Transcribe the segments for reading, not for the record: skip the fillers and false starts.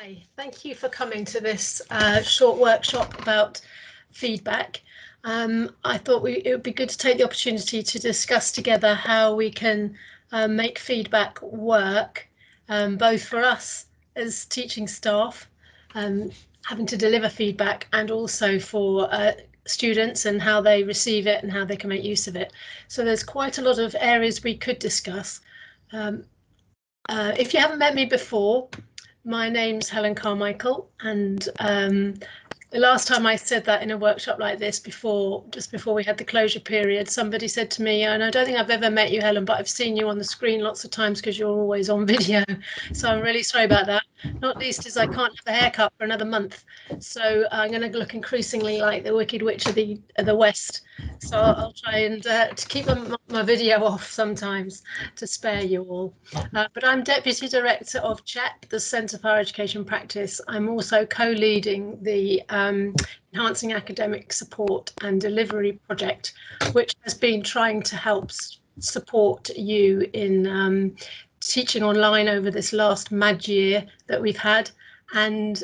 Hi, thank you for coming to this short workshop about feedback. I thought it would be good to take the opportunity to discuss together how we can make feedback work, both for us as teaching staff, having to deliver feedback, and also for students and how they receive it and how they can make use of it. So there's quite a lot of areas we could discuss. If you haven't met me before, my name's Helen Carmichael, and the last time I said that in a workshop like this just before we had the closure period, somebody said to me, and I don't think I've ever met you, Helen, but I've seen you on the screen lots of times because you're always on video. So I'm really sorry about that. Not least as I can't have a haircut for another month. So I'm going to look increasingly like the Wicked Witch of the West. So I'll try and to keep my video off sometimes to spare you all. But I'm Deputy Director of CHEP, the Centre for Higher Education Practice. I'm also co-leading the Enhancing Academic Support and Delivery project, which has been trying to help support you in teaching online over this last mad year that we've had. And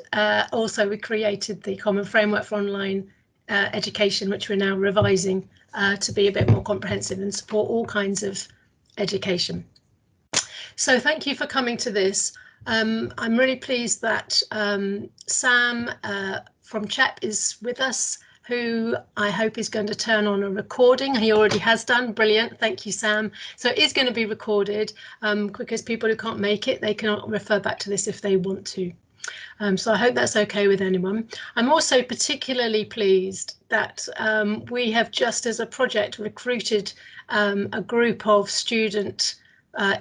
also we created the Common Framework for Online Education, which we're now revising to be a bit more comprehensive and support all kinds of education. So thank you for coming to this. I'm really pleased that Sam from CHEP is with us, who I hope is going to turn on a recording. He already has done. Brilliant. Thank you, Sam. So it is going to be recorded because people who can't make it, they can refer back to this if they want to. So I hope that's okay with anyone. I'm also particularly pleased that we have just as a project recruited a group of student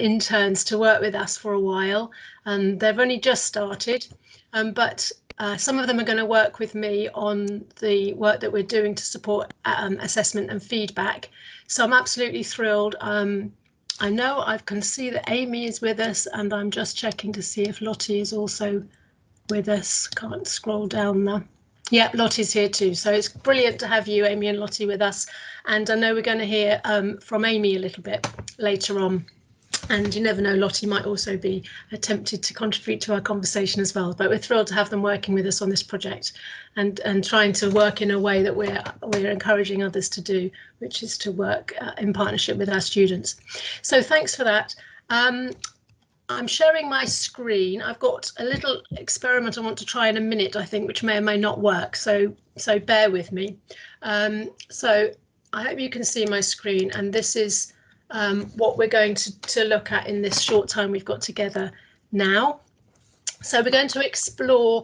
interns to work with us for a while. They've only just started, but some of them are going to work with me on the work that we're doing to support assessment and feedback. So I'm absolutely thrilled. I know I can see that Amy is with us, and I'm just checking to see if Lottie is also with us. Can't scroll down there. Yeah, Lottie's here too. So it's brilliant to have you, Amy and Lottie, with us. And I know we're going to hear from Amy a little bit later on. And you never know, Lottie might also be tempted to contribute to our conversation as well. But we're thrilled to have them working with us on this project and trying to work in a way that we're encouraging others to do, which is to work in partnership with our students. So thanks for that. I'm sharing my screen. I've got a little experiment I want to try in a minute, I think, which may or may not work. So bear with me. So I hope you can see my screen, and this is what we're going to look at in this short time we've got together now. So we're going to explore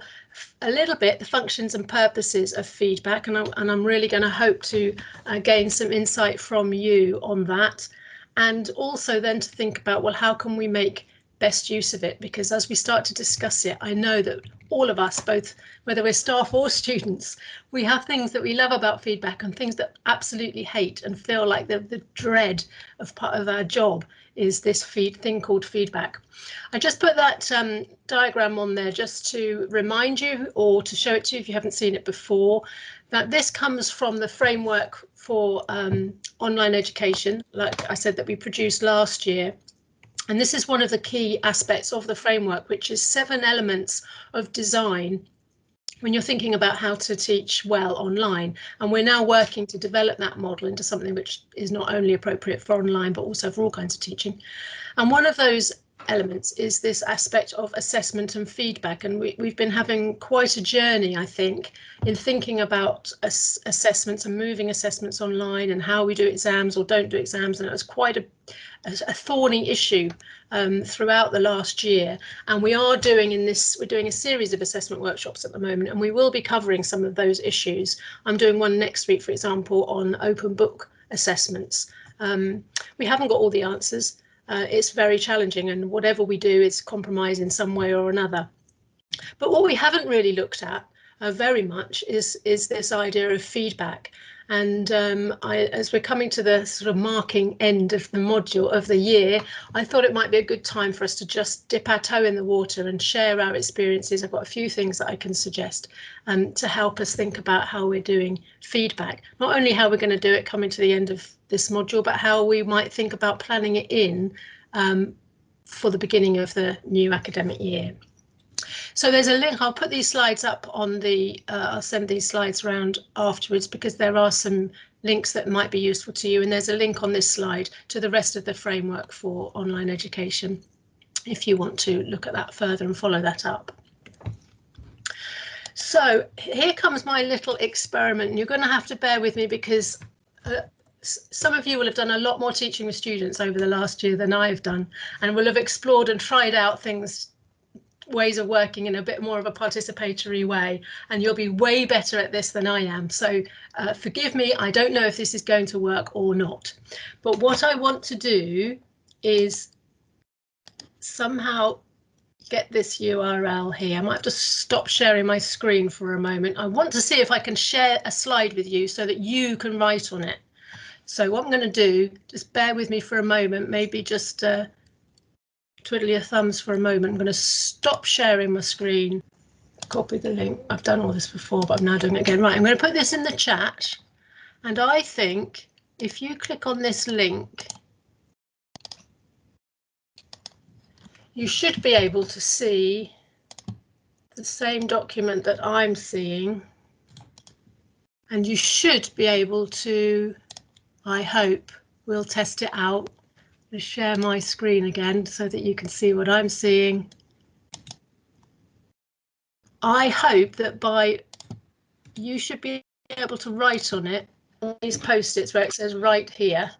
a little bit the functions and purposes of feedback, and I'm really going to hope to gain some insight from you on that, and also then to think about, well, how can we make best use of it? Because as we start to discuss it, I know that all of us, both whether we're staff or students, we have things that we love about feedback and things that absolutely hate and feel like the dread of part of our job is this thing called feedback. I just put that diagram on there just to remind you, or to show it to you if you haven't seen it before, that this comes from the framework for online education, like I said, that we produced last year. And this is one of the key aspects of the framework, which is 7 elements of design when you're thinking about how to teach well online. And we're now working to develop that model into something which is not only appropriate for online, but also for all kinds of teaching. And one of those elements is this aspect of assessment and feedback. And we've been having quite a journey, I think, in thinking about assessments and moving assessments online and how we do exams or don't do exams. And it was quite a thorny issue throughout the last year, and we're doing a series of assessment workshops at the moment, and we will be covering some of those issues. I'm doing one next week, for example, on open book assessments. We haven't got all the answers. It's very challenging, and whatever we do is compromise in some way or another. But what we haven't really looked at very much is this idea of feedback. And as we're coming to the sort of marking end of the module of the year, I thought it might be a good time for us to just dip our toe in the water and share our experiences. I've got a few things that I can suggest to help us think about how we're doing feedback. Not only how we're going to do it coming to the end of this module, but how we might think about planning it in for the beginning of the new academic year. So there's a link. I'll put these slides up on the, I'll send these slides around afterwards because there are some links that might be useful to you. And there's a link on this slide to the rest of the framework for online education, if you want to look at that further and follow that up. So here comes my little experiment, and you're going to have to bear with me because some of you will have done a lot more teaching with students over the last year than I've done, and will have explored and tried out ways of working in a bit more of a participatory way, and you'll be way better at this than I am. So forgive me, I don't know if this is going to work or not, but what I want to do is somehow get this URL here. I might have to stop sharing my screen for a moment. I want to see if I can share a slide with you so that you can write on it. So what I'm going to do, just bear with me for a moment, maybe just twiddle your thumbs for a moment. I'm going to stop sharing my screen, copy the link. I've done all this before, but I'm now doing it again. Right, I'm going to put this in the chat. And I think if you click on this link, you should be able to see the same document that I'm seeing. And you should be able to, I hope, we'll test it out. I'll share my screen again so that you can see what I'm seeing. I hope that you should be able to write on it, on these post-its where it says right here.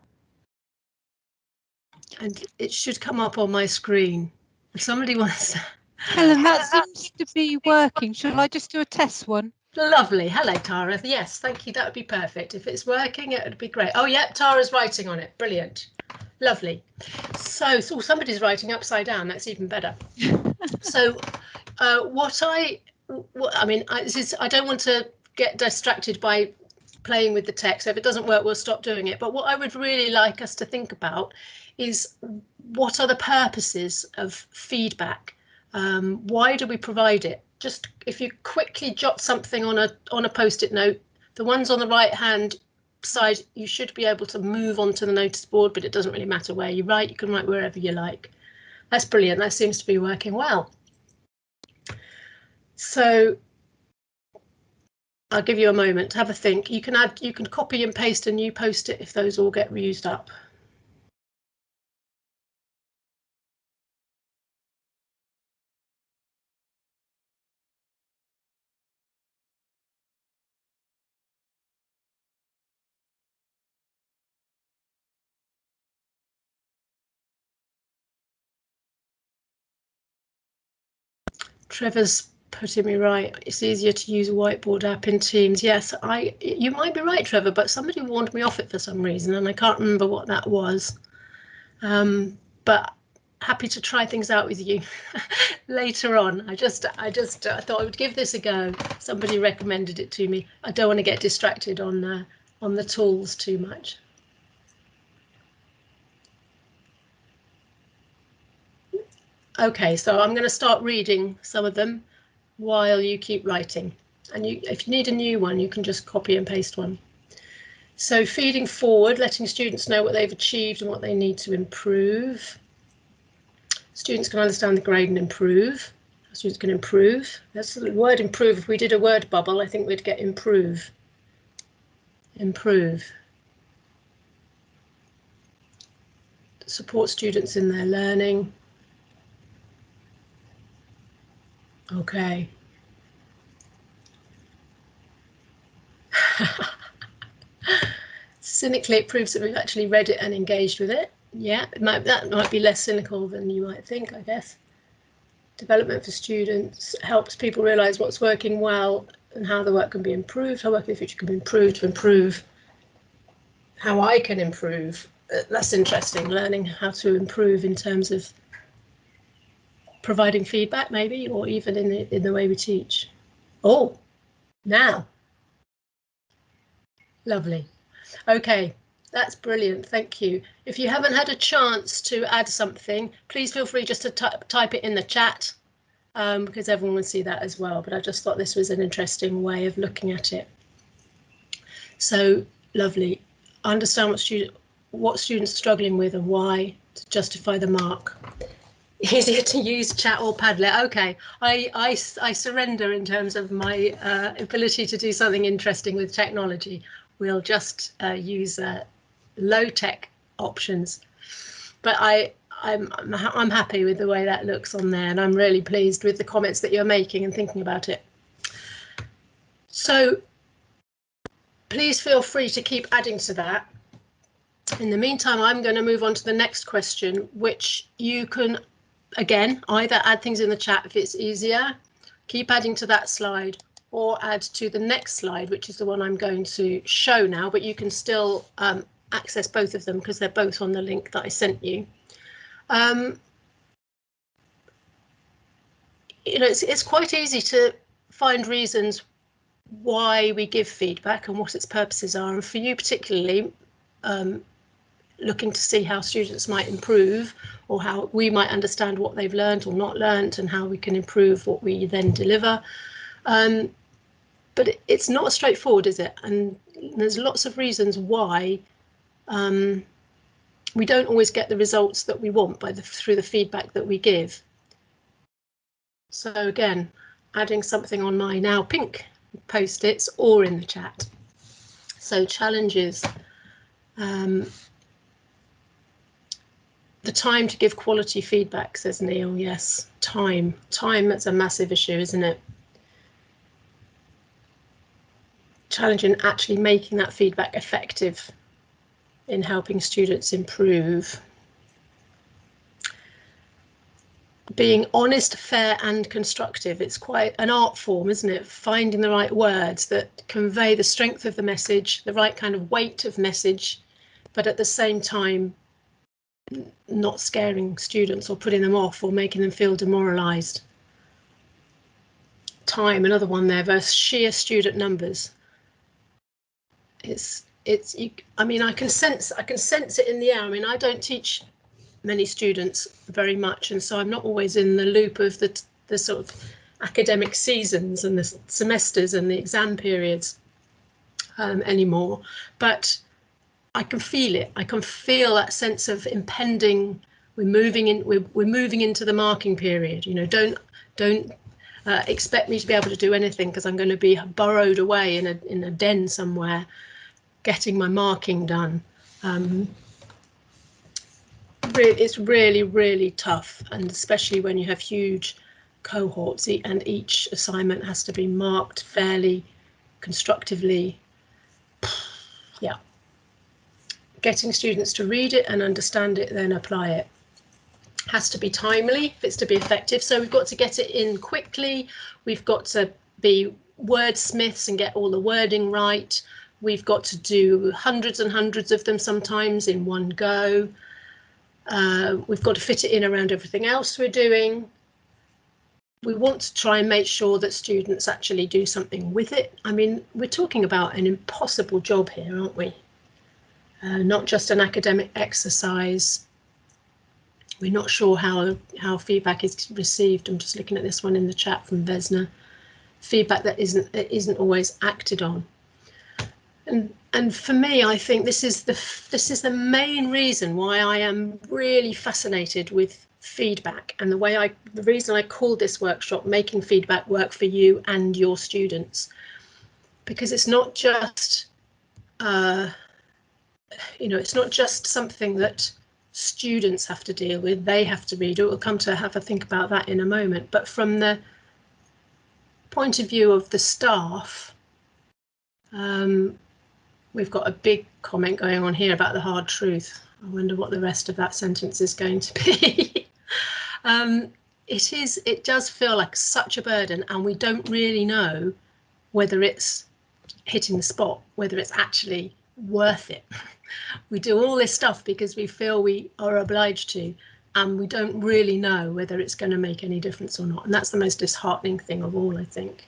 And it should come up on my screen. If somebody wants to... Helen, that seems to be working. Shall I just do a test one? Lovely. Hello, Tara. Yes, thank you. That would be perfect. If it's working, it would be great. Oh, yeah, Tara's writing on it. Brilliant. Lovely. So somebody's writing upside down. That's even better. So I don't want to get distracted by playing with the text. So if it doesn't work, we'll stop doing it. But what I would really like us to think about is what are the purposes of feedback? Why do we provide it? Just if you quickly jot something on a post-it note, the ones on the right hand side, you should be able to move onto the notice board, but it doesn't really matter where you write. You can write wherever you like. That's brilliant. That seems to be working well. So I'll give you a moment to have a think. You can copy and paste a new post-it if those all get reused up. Trevor's putting me right. It's easier to use a whiteboard app in Teams. Yes, you might be right, Trevor, but somebody warned me off it for some reason, and I can't remember what that was. But happy to try things out with you later on. I just thought I would give this a go. Somebody recommended it to me. I don't want to get distracted on the tools too much. Okay, so I'm going to start reading some of them while you keep writing. And if you need a new one, you can just copy and paste one. So feeding forward, letting students know what they've achieved and what they need to improve. Students can understand the grade and improve. Students can improve. That's the word improve. If we did a word bubble, I think we'd get improve. Improve. Support students in their learning. Okay. Cynically, it proves that we've actually read it and engaged with it. Yeah, that might be less cynical than you might think, I guess. Development for students helps people realise what's working well and how the work can be improved, how work in the future can be improved to improve how I can improve. That's interesting, learning how to improve in terms of providing feedback maybe, or even in the way we teach. Oh, now. Lovely. Okay, that's brilliant. Thank you. If you haven't had a chance to add something, please feel free just to type it in the chat because everyone will see that as well. But I just thought this was an interesting way of looking at it. So lovely. Understand what students are struggling with and why to justify the mark. Easier to use chat or Padlet. Okay, I surrender in terms of my ability to do something interesting with technology. We'll just use low-tech options. But I'm happy with the way that looks on there, and I'm really pleased with the comments that you're making and thinking about it. So please feel free to keep adding to that. In the meantime, I'm going to move on to the next question, which you can, again, either add things in the chat if it's easier, keep adding to that slide, or add to the next slide, which is the one I'm going to show now, but you can still access both of them because they're both on the link that I sent you. You know, it's quite easy to find reasons why we give feedback and what its purposes are, and for you particularly, looking to see how students might improve, or how we might understand what they've learned or not learned, and how we can improve what we then deliver. But it's not straightforward, is it? And there's lots of reasons why we don't always get the results that we want through the feedback that we give. So again, adding something on my now pink post-its or in the chat. So challenges. The time to give quality feedback, says Neil. Yes, time, that's a massive issue, isn't it? Challenging actually making that feedback effective in helping students improve. Being honest, fair and constructive. It's quite an art form, isn't it? Finding the right words that convey the strength of the message, the right kind of weight of message, but at the same time not scaring students or putting them off or making them feel demoralised. Time, another one there, versus sheer student numbers. I mean, I can sense it in the air. I mean, I don't teach many students very much, and so I'm not always in the loop of the sort of academic seasons and the semesters and the exam periods anymore, but I can feel it. I can feel that sense of impending. We're moving into the marking period. You know, don't expect me to be able to do anything because I'm going to be burrowed away in a den somewhere, getting my marking done. It's really, really tough, and especially when you have huge cohorts and each assignment has to be marked fairly, constructively. Yeah. Getting students to read it and understand it, then apply it. Has to be timely if it's to be effective. So we've got to get it in quickly. We've got to be wordsmiths and get all the wording right. We've got to do hundreds and hundreds of them sometimes in one go. We've got to fit it in around everything else we're doing. We want to try and make sure that students actually do something with it. I mean, we're talking about an impossible job here, aren't we? Not just an academic exercise. We're not sure how feedback is received. I'm just looking at this one in the chat from Vesna. Feedback that isn't always acted on. And for me, I think this is the main reason why I am really fascinated with feedback, and the reason I called this workshop Making Feedback Work for You and Your Students, because it's not just you know, it's not just something that students have to deal with, they have to read. We'll come to have a think about that in a moment, but from the point of view of the staff, we've got a big comment going on here about the hard truth. I wonder what the rest of that sentence is going to be. It does feel like such a burden, and we don't really know whether it's hitting the spot, whether it's actually worth it. We do all this stuff because we feel we are obliged to, and we don't really know whether it's going to make any difference or not. And that's the most disheartening thing of all, I think.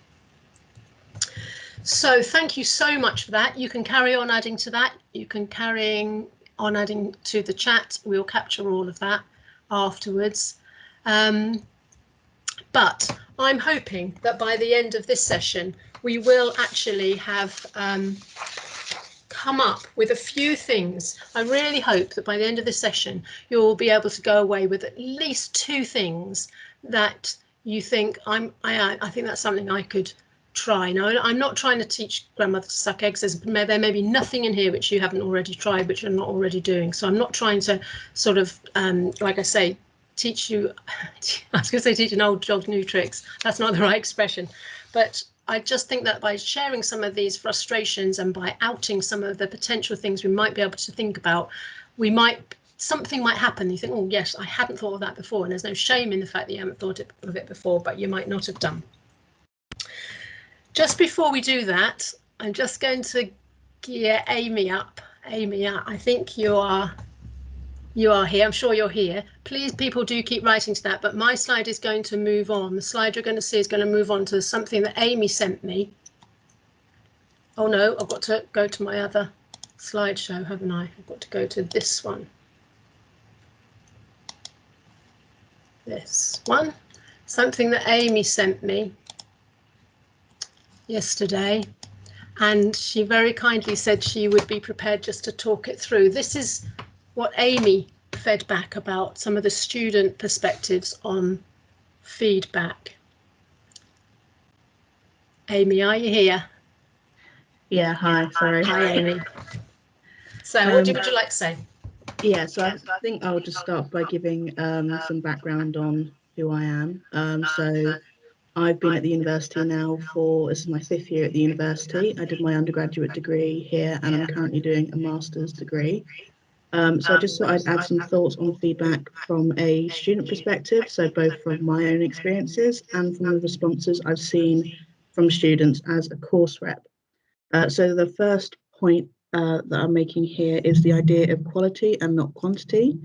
So thank you so much for that. You can carry on adding to that. You can carry on adding to the chat. We'll capture all of that afterwards. But I'm hoping that by the end of this session, we will actually have come up with a few things. I really hope that by the end of this session, you'll be able to go away with at least 2 things that you think I think that's something I could try. Now, I'm not trying to teach grandmothers to suck eggs. There may be nothing in here which you haven't already tried, which you're not already doing. So I'm not trying to sort of, like I say, teach you, I was going to say teach an old dog new tricks. That's not the right expression. But I just think that by sharing some of these frustrations and by outing some of the potential things we might be able to think about, something might happen. You think, oh yes, I hadn't thought of that before, and there's no shame in the fact that you haven't thought of it before, but you might not have done. Just before we do that, I'm just going to gear Amy up. Amy, I think you are here. I'm sure you're here. Please, people, do keep writing to that, but my slide is going to move on. The slide you're going to see is going to move on to something that Amy sent me. Oh no, I've got to go to my other slideshow, haven't I? I've got to go to this one. This one, something that Amy sent me yesterday, and she very kindly said she would be prepared just to talk it through. This is what Amy fed back about some of the student perspectives on feedback. Amy, are you here? Yeah, hi, sorry. Hi, Amy. So what would you like to say? Yeah, so I think I'll just start by giving some background on who I am. So I've been at the university now this is my 5th year at the university. I did my undergraduate degree here and I'm currently doing a master's degree. So I just thought I'd add some thoughts on feedback from a student perspective, so both from my own experiences and from the responses I've seen from students as a course rep. So the first point that I'm making here is the idea of quality and not quantity.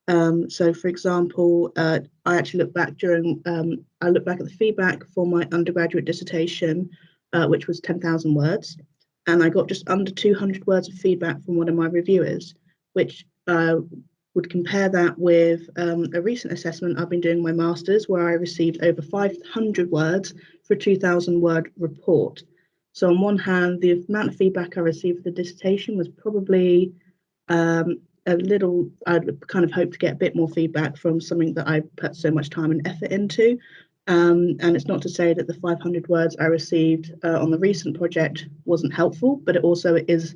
So for example, I actually look back at the feedback for my undergraduate dissertation, which was 10,000 words, and I got just under 200 words of feedback from one of my reviewers, which would compare that with a recent assessment I've been doing my master's, where I received over 500 words for a 2,000 word report. So on one hand, the amount of feedback I received for the dissertation was probably a little, I'd kind of hoped to get a bit more feedback from something that I put so much time and effort into. And it's not to say that the 500 words I received on the recent project wasn't helpful, but it also is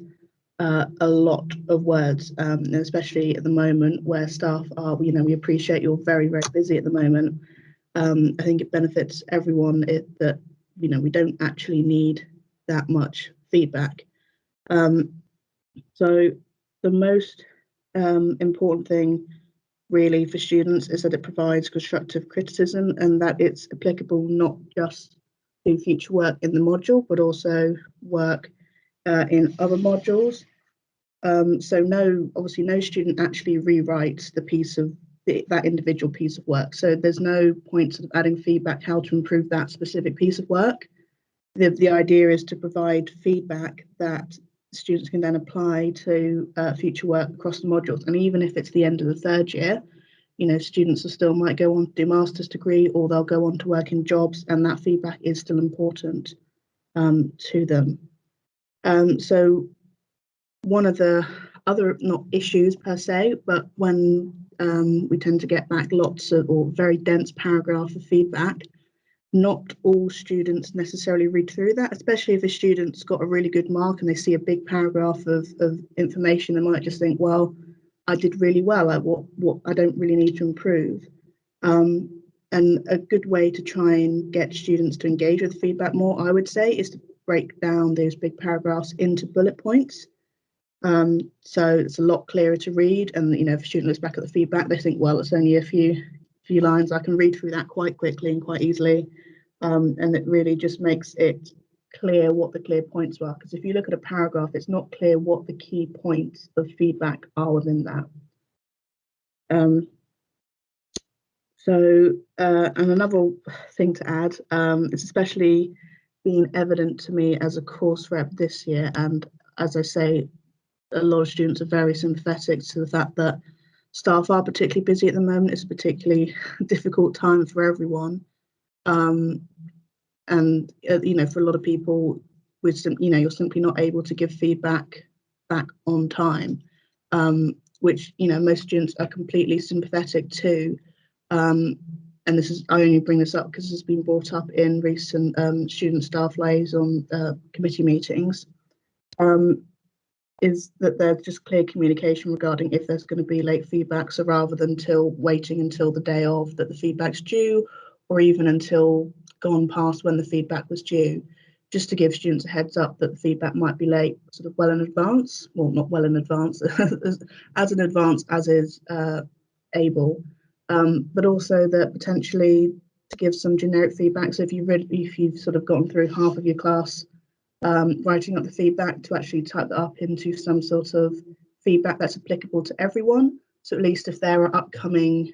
a lot of words, and especially at the moment where staff are, we appreciate you're very, very busy at the moment. I think it benefits everyone that, we don't actually need that much feedback. So the most important thing really for students is that it provides constructive criticism and that it's applicable not just to future work in the module, but also work in other modules. So obviously no student actually rewrites the piece of that individual piece of work. So there's no point sort of adding feedback how to improve that specific piece of work. The idea is to provide feedback that students can then apply to future work across the modules. And even if it's the end of the 3rd year, students still might go on to do master's degree, or they'll go on to work in jobs, and that feedback is still important to them. So one of the other, not issues per se, but when we tend to get back lots of or very dense paragraph of feedback, not all students necessarily read through that, especially if a student's got a really good mark and they see a big paragraph of information. They might just think, well, I did really well at what I don't really need to improve. And a good way to try and get students to engage with feedback more, I would say, is to break down those big paragraphs into bullet points. So it's a lot clearer to read, and if a student looks back at the feedback, they think, well, it's only a few lines, I can read through that quite quickly and quite easily, and it really just makes it clear what the clear points are, because if you look at a paragraph, it's not clear what the key points of feedback are within that. And another thing to add, it's especially been evident to me as a course rep this year, and as I say, a lot of students are very sympathetic to the fact that staff are particularly busy at the moment. It's a particularly difficult time for everyone. And for a lot of people, you're simply not able to give feedback back on time, which, you know, most students are completely sympathetic to. And this is, I only bring this up because it's been brought up in recent student staff liaison committee meetings, is that there's just clear communication regarding if there's going to be late feedback. So rather than waiting until the day of that the feedback's due, or even until gone past when the feedback was due, just to give students a heads up that the feedback might be late, sort of well in advance. Well, not well in advance, as in advance as is able. But also that potentially to give some generic feedback. So if you've sort of gotten through half of your class writing up the feedback, to actually type that up into some sort of feedback that's applicable to everyone. So at least if there are upcoming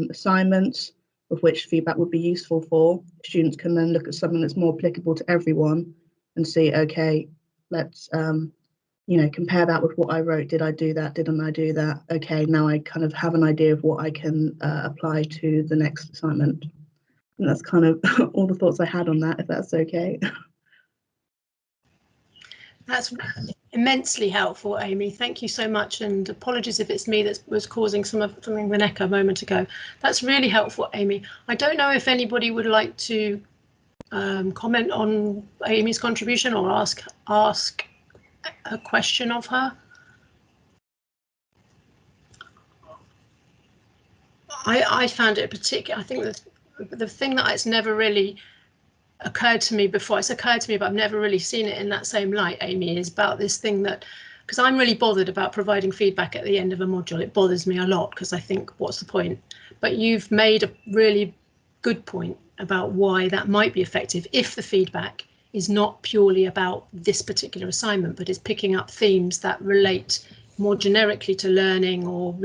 assignments of which feedback would be useful for, students can then look at something that's more applicable to everyone and see, okay, let's you know, compare that with what I wrote. Did I do that? Didn't I do that? Okay, now I kind of have an idea of what I can apply to the next assignment. And that's kind of all the thoughts I had on that, if that's okay. That's immensely helpful, Amy. Thank you so much, and apologies if it's me that was causing something of an echo a moment ago. That's really helpful, Amy. I don't know if anybody would like to comment on Amy's contribution or ask a question of her. I found it particular. I think that the thing that it's never really occurred to me before, it's occurred to me, but I've never really seen it in that same light, Amy, is about this thing that, because I'm really bothered about providing feedback at the end of a module. It bothers me a lot because I think, what's the point? But you've made a really good point about why that might be effective if the feedback is not purely about this particular assignment, but is picking up themes that relate more generically to learning or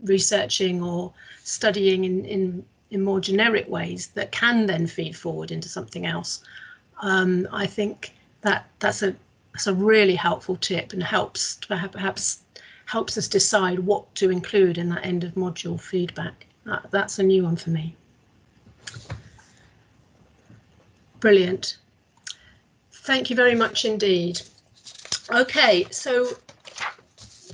researching or studying in more generic ways that can then feed forward into something else. I think that's a really helpful tip, and perhaps helps us decide what to include in that end of module feedback. That's a new one for me. Brilliant. Thank you very much indeed. Okay, so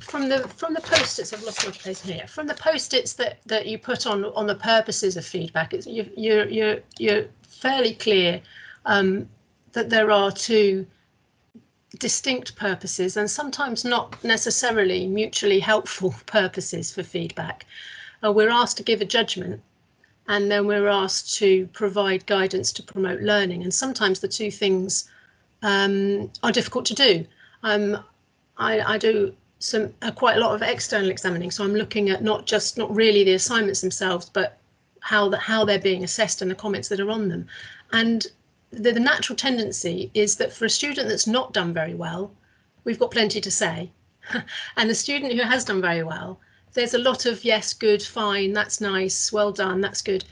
from the post-its, I've lost my place here. From the post-its that you put on the purposes of feedback, you're fairly clear that there are two distinct purposes, and sometimes not necessarily mutually helpful purposes for feedback. We're asked to give a judgment, and then we're asked to provide guidance to promote learning, and sometimes the two things are difficult to do. I do quite a lot of external examining, so I'm looking at not really the assignments themselves, but how they're being assessed and the comments that are on them. And the natural tendency is that for a student that's not done very well, we've got plenty to say, and the student who has done very well, there's a lot of yes, good, fine, that's nice, well done, that's good,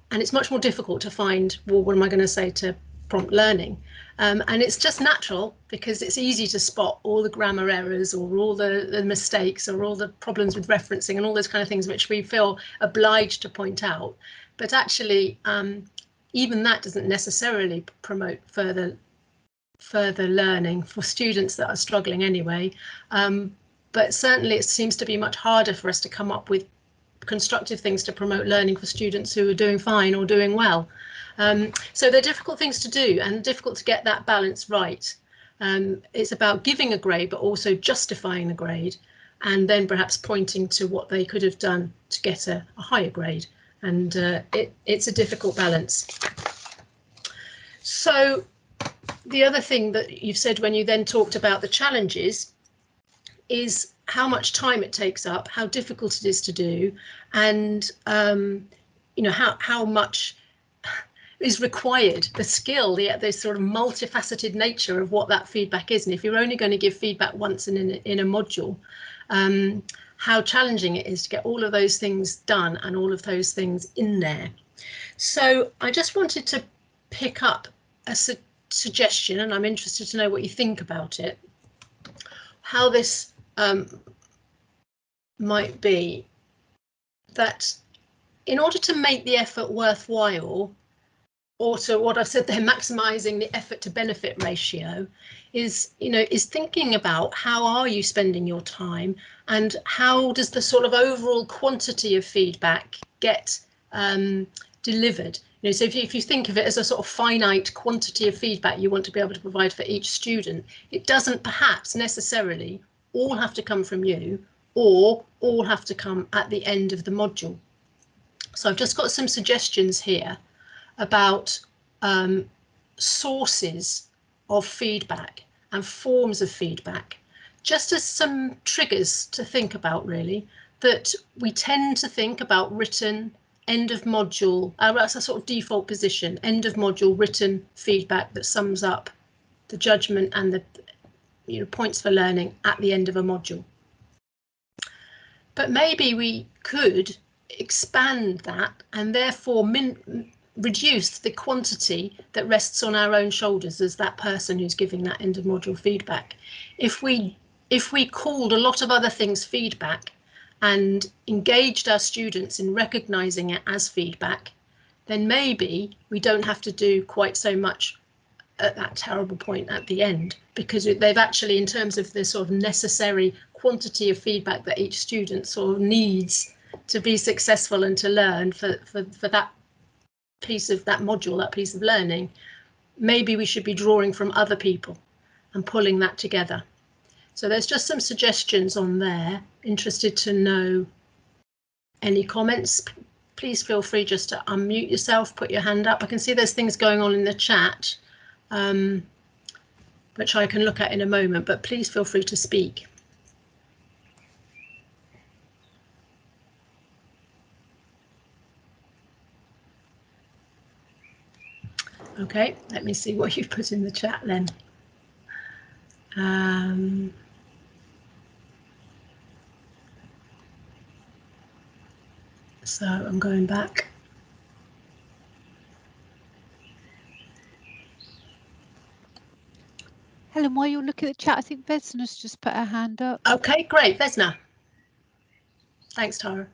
and it's much more difficult to find, well, what am I going to say to prompt learning? And it's just natural because it's easy to spot all the grammar errors or all the mistakes or all the problems with referencing and all those kind of things which we feel obliged to point out. But actually, even that doesn't necessarily promote further learning for students that are struggling anyway. But certainly it seems to be much harder for us to come up with constructive things to promote learning for students who are doing fine or doing well. So they're difficult things to do and difficult to get that balance right. It's about giving a grade, but also justifying the grade, and then perhaps pointing to what they could have done to get a higher grade. And it's a difficult balance. So the other thing that you've said when you then talked about the challenges is how much time it takes up, how difficult it is to do, and you know, how much is required, the skill, the sort of multifaceted nature of what that feedback is. And if you're only going to give feedback once in a module, how challenging it is to get all of those things done and all of those things in there. So I just wanted to pick up a suggestion, and I'm interested to know what you think about it, how this might be that in order to make the effort worthwhile, or to what I've said there, maximising the effort to benefit ratio, is, you know, is thinking about how are you spending your time, and how does the sort of overall quantity of feedback get delivered. You know, so if you think of it as a sort of finite quantity of feedback you want to be able to provide for each student, it doesn't perhaps necessarily all have to come from you, or all have to come at the end of the module. So I've just got some suggestions here about sources of feedback and forms of feedback, just as some triggers to think about, really, that we tend to think about written end of module, that's a sort of default position, end of module written feedback that sums up the judgment and the, you know, points for learning at the end of a module. But maybe we could expand that and therefore reduce the quantity that rests on our own shoulders as that person who's giving that end of module feedback. If we called a lot of other things feedback and engaged our students in recognizing it as feedback, then maybe we don't have to do quite so much at that terrible point at the end, because they've actually, in terms of the sort of necessary quantity of feedback that each student sort of needs to be successful and to learn for that piece of that module, that piece of learning, maybe we should be drawing from other people and pulling that together. So there's just some suggestions on there. Interested to know any comments. Please feel free just to unmute yourself, put your hand up. I can see there's things going on in the chat, which I can look at in a moment, but please feel free to speak. Okay, let me see what you've put in the chat then. So I'm going back. Helen, while you're looking at the chat, I think Vesna's just put her hand up. Okay, great, Vesna. Thanks, Tara.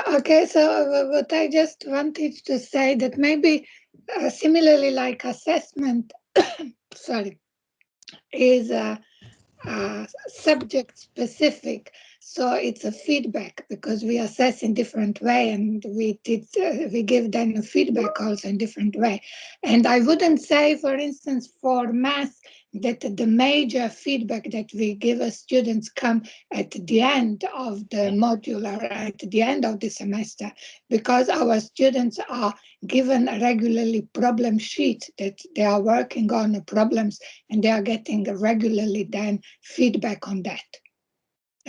Okay, so what I just wanted to say that maybe similarly like assessment, sorry, is subject specific. So it's a feedback because we assess in different way, and we give them feedback also in different way. And I wouldn't say, for instance, for math, that the major feedback that we give as students come at the end of the module or at the end of the semester, because our students are given regularly problem sheet that they are working on problems, and they are getting regularly then feedback on that.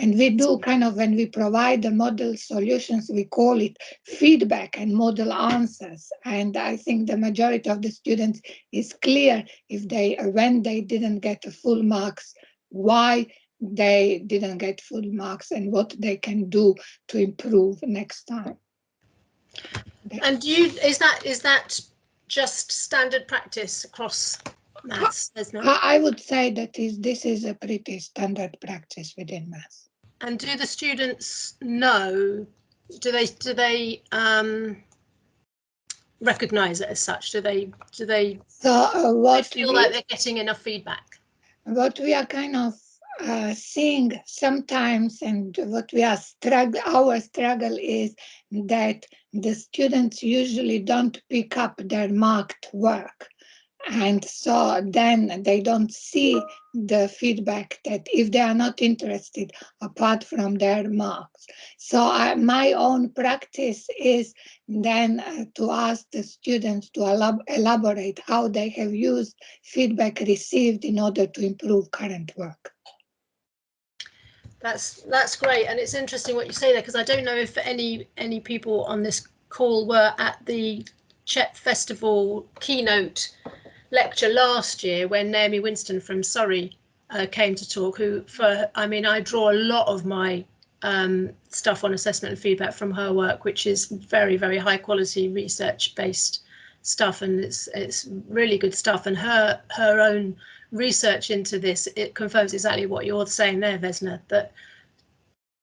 And we do kind of, when we provide the model solutions, we call it feedback and model answers. And I think the majority of the students is clear if they, when they didn't get a full marks, why they didn't get full marks and what they can do to improve next time. And is that just standard practice across maths? I would say that this is a pretty standard practice within maths. And do the students know? Do they recognise it as such? Do they feel like they're getting enough feedback? What we are kind of seeing sometimes, and what we are our struggle is that the students usually don't pick up their marked work. And so then they don't see the feedback that if they are not interested apart from their marks. So my own practice is then to ask the students to elaborate how they have used feedback received in order to improve current work. That's great, and it's interesting what you say there, because I don't know if any people on this call were at the CHEP Festival keynote lecture last year when Naomi Winston from Surrey came to talk. I draw a lot of my stuff on assessment and feedback from her work, which is very, very high quality research based stuff, and it's really good stuff. And her own research into this, it confirms exactly what you're saying there, Vesna, that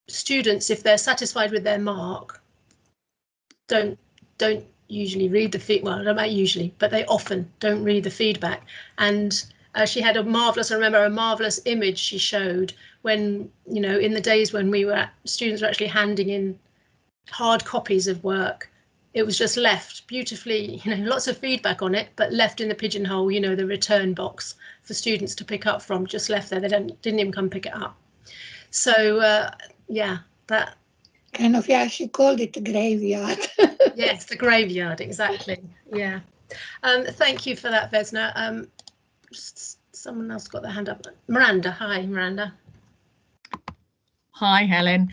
students, if they're satisfied with their mark, don't usually read the feedback. Well, I don't know about usually, but they often don't read the feedback. And she had I remember a marvellous image she showed when, you know, in the days when students were actually handing in hard copies of work. It was just left beautifully, you know, lots of feedback on it, but left in the pigeonhole, you know, the return box for students to pick up from, just left there. They didn't even come pick it up. So, yeah, that. Kind of, yeah, she called it the graveyard. Yes, the graveyard, exactly. Yeah. Thank you for that, Vesna. Someone else got their hand up. Miranda, hi, Miranda. Hi, Helen.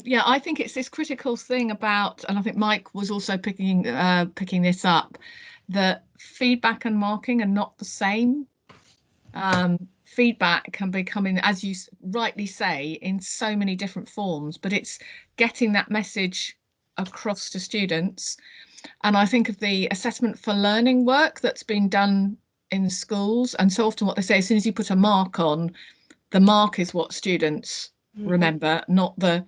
Yeah, I think it's this critical thing about, and I think Mike was also picking this up, that feedback and marking are not the same. Feedback can be coming, as you rightly say, in so many different forms, but it's getting that message across to students. And I think of the assessment for learning work that's been done in schools, and so often what they say, as soon as you put a mark on, the mark is what students remember, not the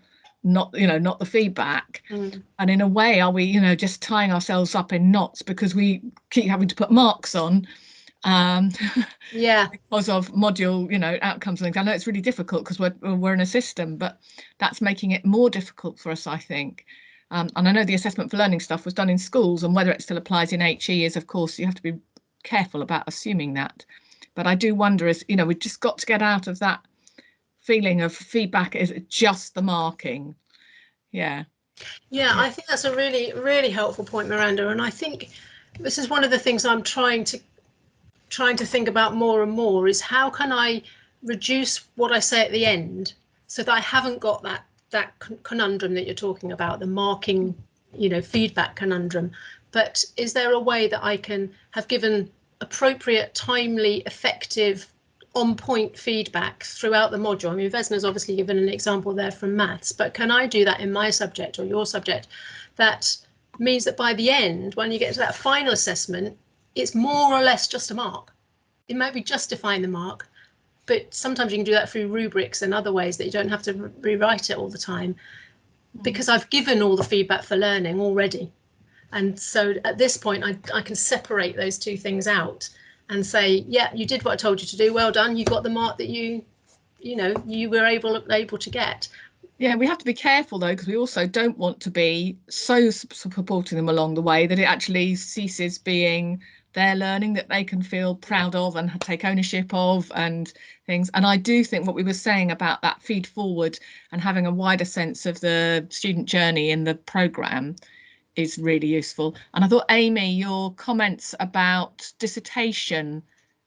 feedback. And in a way, are we, you know, just tying ourselves up in knots because we keep having to put marks on yeah, because of module, you know, outcomes and things. I know it's really difficult because we're in a system, but that's making it more difficult for us, I think. And I know the assessment for learning stuff was done in schools, and whether it still applies in HE is, of course, you have to be careful about assuming that. But I do wonder, is, you know, we've just got to get out of that feeling of feedback is just the marking. Yeah, I think that's a really, really helpful point, Miranda. And I think this is one of the things I'm trying to think about more and more, is how can I reduce what I say at the end so that I haven't got that conundrum that you're talking about, the marking, you know, feedback conundrum. But is there a way that I can have given appropriate, timely, effective, on-point feedback throughout the module? I mean, Vesna's obviously given an example there from maths, but can I do that in my subject or your subject? That means that by the end, when you get to that final assessment, it's more or less just a mark. It might be justifying the mark, but sometimes you can do that through rubrics and other ways that you don't have to rewrite it all the time, because I've given all the feedback for learning already. And so at this point, I can separate those two things out and say, yeah, you did what I told you to do. Well done. You got the mark that you were able to get. Yeah, we have to be careful, though, because we also don't want to be so supporting them along the way that it actually ceases being their learning that they can feel proud of and take ownership of and things. And I do think what we were saying about that feed forward and having a wider sense of the student journey in the programme is really useful. And I thought, Amy, your comments about dissertation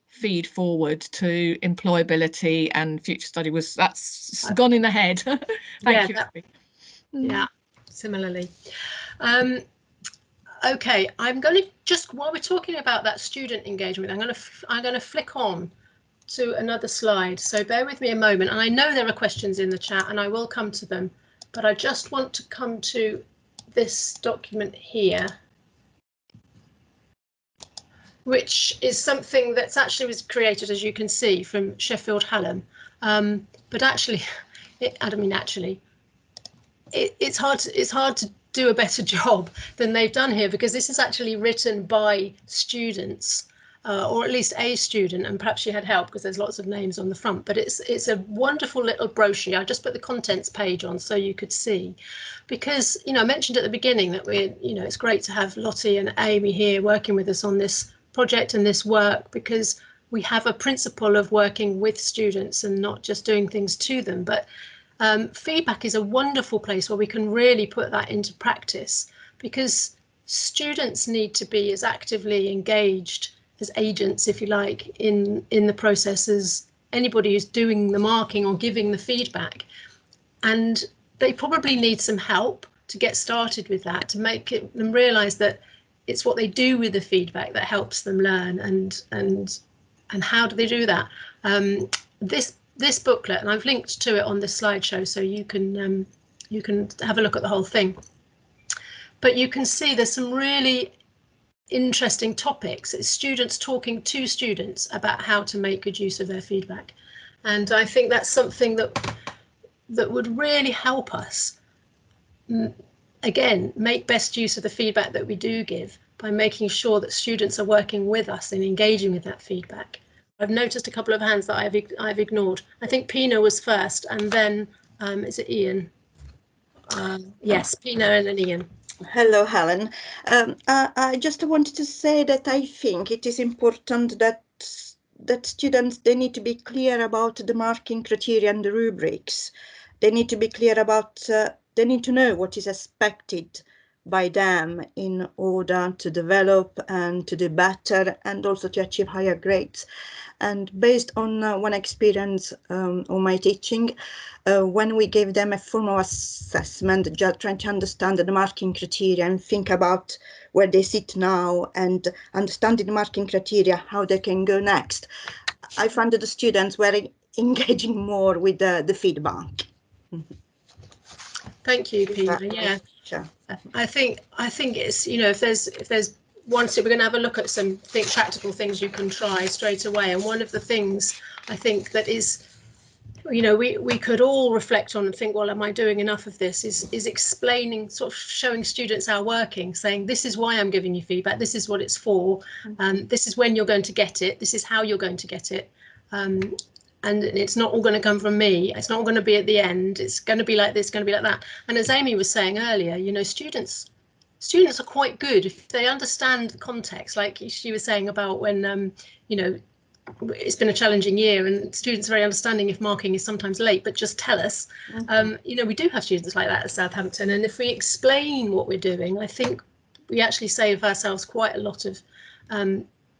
feed forward to employability and future study that's gone in the head. Thank you. Yeah, similarly. Okay, I'm going to just, while we're talking about that student engagement, I'm going to flick on to another slide. So bear with me a moment. And I know there are questions in the chat and I will come to them, but I just want to come to this document here, which is something that's actually was created, as you can see, from Sheffield Hallam. But actually, it's hard to do a better job than they've done here, because this is actually written by students, or at least a student, and perhaps she had help because there's lots of names on the front, but it's a wonderful little brochure. I just put the contents page on so you could see, because, you know, I mentioned at the beginning that it's great to have Lottie and Amy here working with us on this project and this work, because we have a principle of working with students and not just doing things to them. But feedback is a wonderful place where we can really put that into practice, because students need to be as actively engaged as agents, if you like, in the process as anybody who's doing the marking or giving the feedback. And they probably need some help to get started with that, to make them realise that it's what they do with the feedback that helps them learn. And how do they do that? This booklet, and I've linked to it on this slideshow, so you can have a look at the whole thing. But you can see there's some really interesting topics. It's students talking to students about how to make good use of their feedback, and I think that's something that would really help us again, make best use of the feedback that we do give by making sure that students are working with us and engaging with that feedback. I've noticed a couple of hands that I've ignored. I think Pina was first, and then is it Ian? Yes, Pina and then Ian. Hello, Helen. I just wanted to say that I think it is important that students, they need to be clear about the marking criteria and the rubrics. They need to be clear about, they need to know what is expected by them in order to develop and to do better and also to achieve higher grades. And based on one experience on my teaching, when we gave them a formal assessment, just trying to understand the marking criteria and think about where they sit now and understanding the marking criteria, how they can go next, I found that the students were engaging more with the feedback. Thank you, Pina. Yeah, sure. I think it's, you know, if there's once we're going to have a look at some practical things you can try straight away. And one of the things I think that is, you know, we could all reflect on and think, well, am I doing enough of this? Is explaining, sort of showing students our working, saying this is why I'm giving you feedback. This is what it's for. This is when you're going to get it. This is how you're going to get it. And it's not all going to come from me. It's not all going to be at the end. It's going to be like this, going to be like that. And as Amy was saying earlier, you know, students are quite good if they understand the context, like she was saying about when, you know, it's been a challenging year and students are very understanding if marking is sometimes late, but just tell us. You know, we do have students like that at Southampton. And if we explain what we're doing, I think we actually save ourselves quite a lot of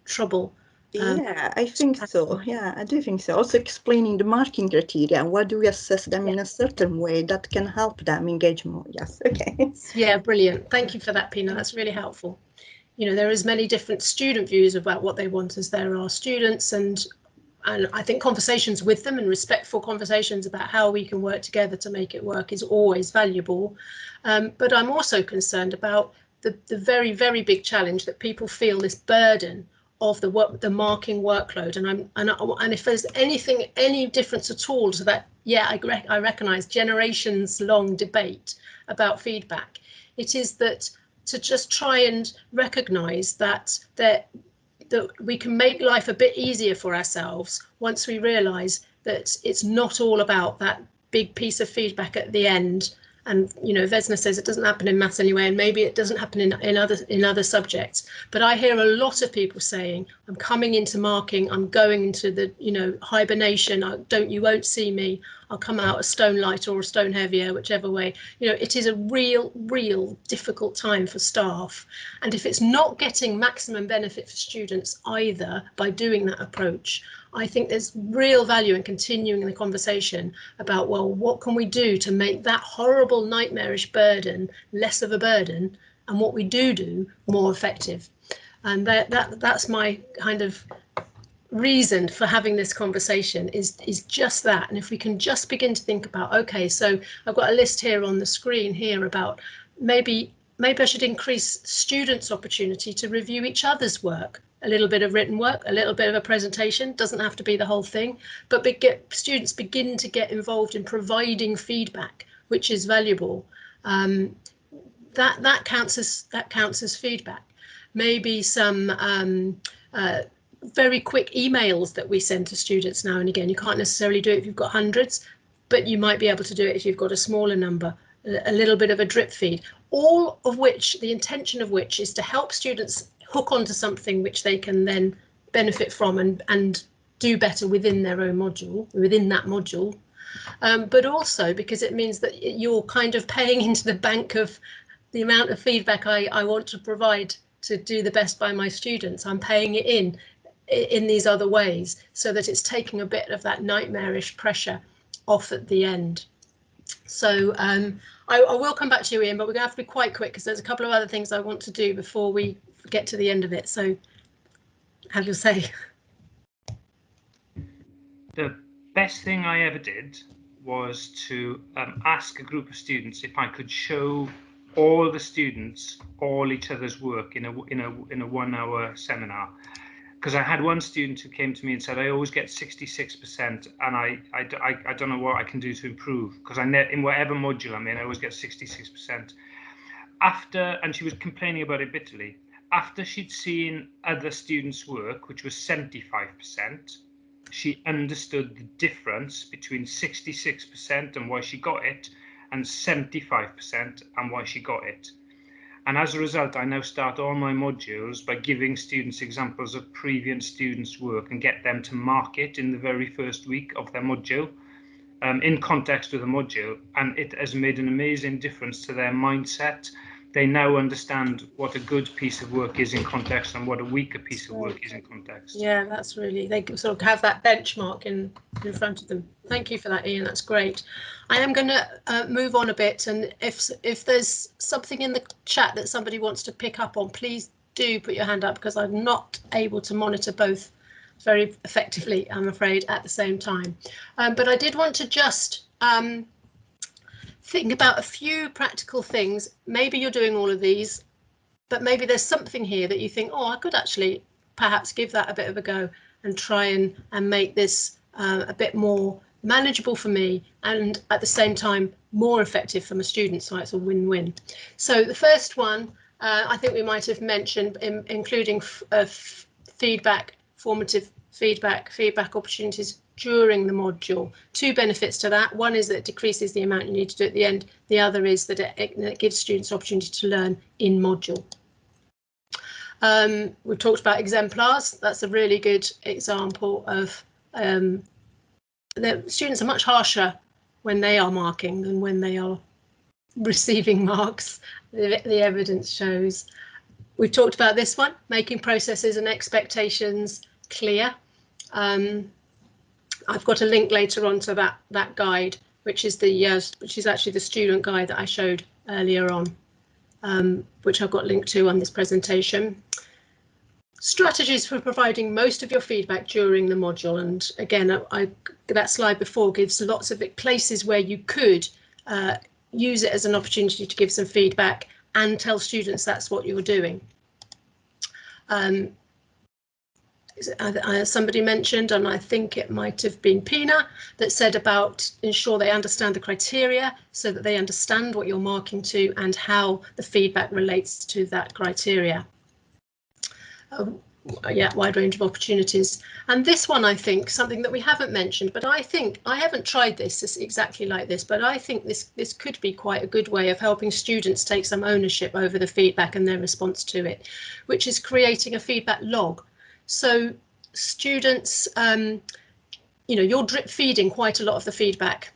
trouble. Yeah, I think so. Yeah, I do think so. Also explaining the marking criteria and why do we assess them in a certain way that can help them engage more. Yes, okay. Yeah, brilliant. Thank you for that, Pina. That's really helpful. You know, there is many different student views about what they want as there are students, and I think conversations with them and respectful conversations about how we can work together to make it work is always valuable. But I'm also concerned about the very, very big challenge that people feel this burden of the marking workload, and if there's any difference at all to that, yeah, I recognise generations long debate about feedback. It is that to just try and recognise that we can make life a bit easier for ourselves once we realise that it's not all about that big piece of feedback at the end. And, you know, Vesna says it doesn't happen in maths anyway, and maybe it doesn't happen in other subjects. But I hear a lot of people saying, I'm coming into marking, I'm going into the, you know, hibernation, you won't see me, I'll come out a stone lighter or a stone heavier, whichever way. You know, it is a real difficult time for staff. And if it's not getting maximum benefit for students either by doing that approach, I think there's real value in continuing the conversation about, well, what can we do to make that horrible, nightmarish burden less of a burden, and what we do more effective. And that's my kind of reason for having this conversation is just that. And if we can just begin to think about, okay, so I've got a list here on the screen here about maybe I should increase students' opportunity to review each other's work. A little bit of written work, a little bit of a presentation, doesn't have to be the whole thing, but students begin to get involved in providing feedback, which is valuable. That counts as feedback. Maybe some very quick emails that we send to students now and again. You can't necessarily do it if you've got hundreds, but you might be able to do it if you've got a smaller number. A little bit of a drip feed, all of which, the intention of which is to help students hook onto something which they can then benefit from and do better within their own module, within that module. But also because it means that you're kind of paying into the bank of the amount of feedback I want to provide to do the best by my students. I'm paying it in these other ways so that it's taking a bit of that nightmarish pressure off at the end. So I will come back to you, Ian, but we're going to have to be quite quick because there's a couple of other things I want to do before we get to the end of it. So have your say. The best thing I ever did was to ask a group of students if I could show all the students all each other's work in a 1 hour seminar. Because I had one student who came to me and said, I always get 66%, and I don't know what I can do to improve, because in whatever module I'm in, I always get 66%. and she was complaining about it bitterly, after she'd seen other students' work, which was 75%, she understood the difference between 66% and why she got it, and 75% and why she got it. And as a result, I now start all my modules by giving students examples of previous students' work and get them to mark it in the very first week of their module, in context with the module. And it has made an amazing difference to their mindset. They now understand what a good piece of work is in context and what a weaker piece of work is in context. Yeah, that's really, they sort of have that benchmark in front of them. Thank you for that, Ian. That's great. I am going to move on a bit, and if there's something in the chat that somebody wants to pick up on, please do put your hand up, because I'm not able to monitor both very effectively, I'm afraid, at the same time. But I did want to just think about a few practical things. Maybe you're doing all of these, but maybe there's something here that you think, oh, I could actually perhaps give that a bit of a go and try and make this a bit more manageable for me, and at the same time more effective for my students, so it's a win-win. So the first one, I think we might have mentioned, including feedback, formative feedback opportunities during the module. Two benefits to that. One is that it decreases the amount you need to do at the end. The other is that it gives students opportunity to learn in module. We've talked about exemplars. That's a really good example of the students are much harsher when they are marking than when they are receiving marks. The evidence shows. We've talked about this one, making processes and expectations clear. I've got a link later on to that guide, which is actually the student guide that I showed earlier on, which I've got linked to on this presentation. Strategies for providing most of your feedback during the module, and again, that slide before gives lots of places where you could use it as an opportunity to give some feedback and tell students that's what you're doing. Somebody mentioned, and I think it might have been Pina, that said about ensure they understand the criteria so that they understand what you're marking to and how the feedback relates to that criteria. Yeah, wide range of opportunities. And this one, I think, something that we haven't mentioned, but I think I haven't tried this exactly like this, but I think this could be quite a good way of helping students take some ownership over the feedback and their response to it, which is creating a feedback log. So students, you're drip feeding quite a lot of the feedback,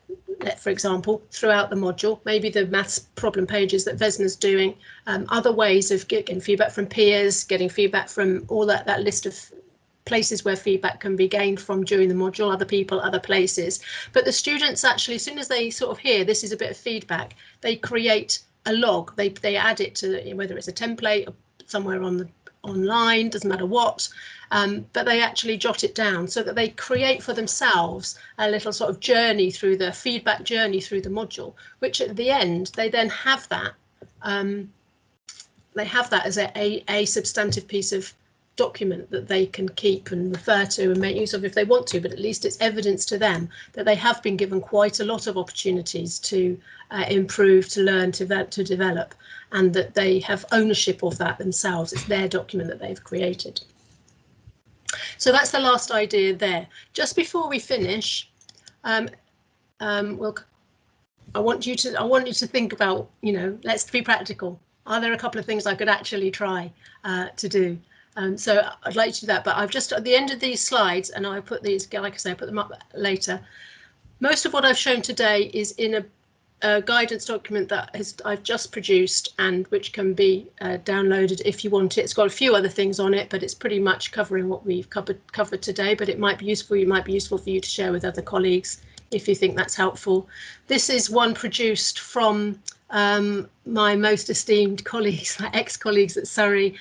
for example, throughout the module, maybe the maths problem pages that Vesna's doing, other ways of getting feedback from peers, getting feedback from all that list of places where feedback can be gained from during the module, other people, other places. But the students actually, as soon as they sort of hear this is a bit of feedback, they create a log, they add it to, whether it's a template or somewhere online, doesn't matter what, but they actually jot it down so that they create for themselves a little sort of journey through the feedback journey through the module, which at the end they then have that as a substantive piece of document that they can keep and refer to and make use of if they want to, but at least it's evidence to them that they have been given quite a lot of opportunities to improve, to learn, to develop, and that they have ownership of that themselves. It's their document that they've created. So that's the last idea there. Just before we finish, I want you to think about, let's be practical. Are there a couple of things I could actually try to do? So I'd like to do that, but I've just at the end of these slides, and I put these, like I say, I put them up later. Most of what I've shown today is in a guidance document that I've just produced and which can be downloaded if you want it. It's got a few other things on it, but it's pretty much covering what we've covered today, but it might be useful. It might be useful for you to share with other colleagues if you think that's helpful. This is one produced from my most esteemed colleagues, my ex-colleagues at Surrey.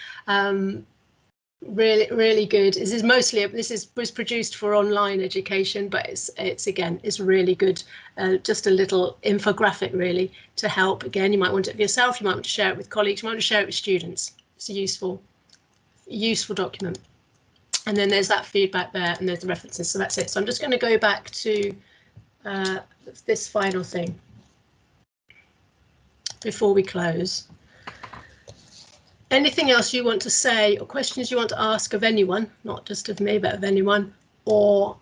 Really good. This was produced for online education, but it's really good. Just a little infographic really to help. Again, you might want it for yourself, you might want to share it with colleagues, you might want to share it with students. It's a useful document. And then there's that feedback there, and there's the references. So that's it. So I'm just going to go back to this final thing before we close. anything else you want to say or questions you want to ask of anyone, not just of me, but of anyone, or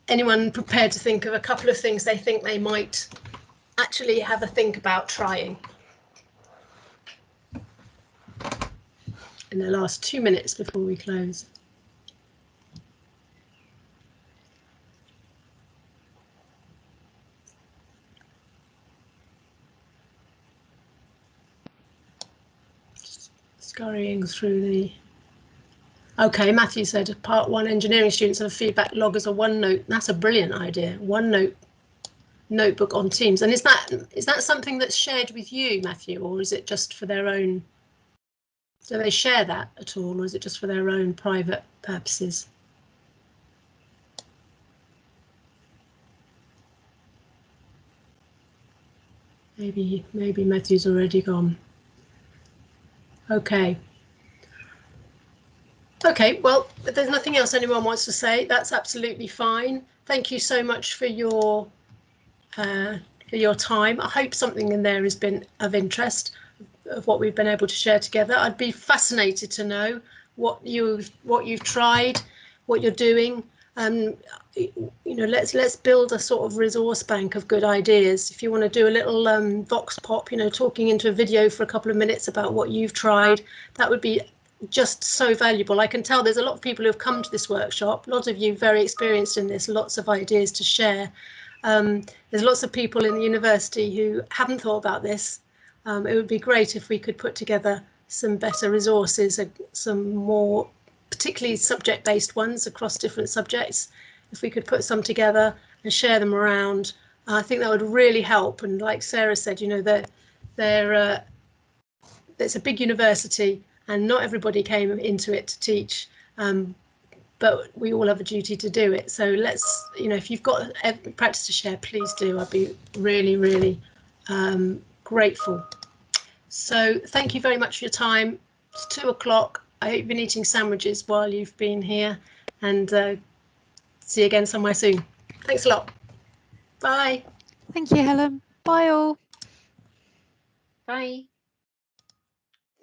anyone prepared to think of a couple of things they think they might actually have a think about trying in the last 2 minutes before we close. Scurrying through the... Okay, Matthew said part 1 engineering students have a feedback log as a OneNote. That's a brilliant idea. OneNote notebook on Teams. And is that something that's shared with you, Matthew, or is it just for their own? Do they share that at all, or is it just for their own private purposes? Maybe Matthew's already gone. Okay. Okay, well, if there's nothing else anyone wants to say, that's absolutely fine. Thank you so much for your time. I hope something in there has been of interest of what we've been able to share together. I'd be fascinated to know what you've tried, what you're doing. You know, let's build a sort of resource bank of good ideas. If you want to do a little vox pop, you know, talking into a video for a couple of minutes about what you've tried, that would be just so valuable. I can tell there's a lot of people who have come to this workshop, a lot of you very experienced in this, lots of ideas to share. There's lots of people in the university who haven't thought about this. It would be great if we could put together some better resources, some more particularly subject-based ones across different subjects. If we could put some together and share them around, I think that would really help. And like Sarah said, you know, it's a big university and not everybody came into it to teach, but we all have a duty to do it. So let's, you know, if you've got practice to share, please do. I'd be really, really grateful. So thank you very much for your time. It's 2 o'clock. I hope you've been eating sandwiches while you've been here, and see you again somewhere soon. Thanks a lot. Bye. Thank you, Helen. Bye all. Bye.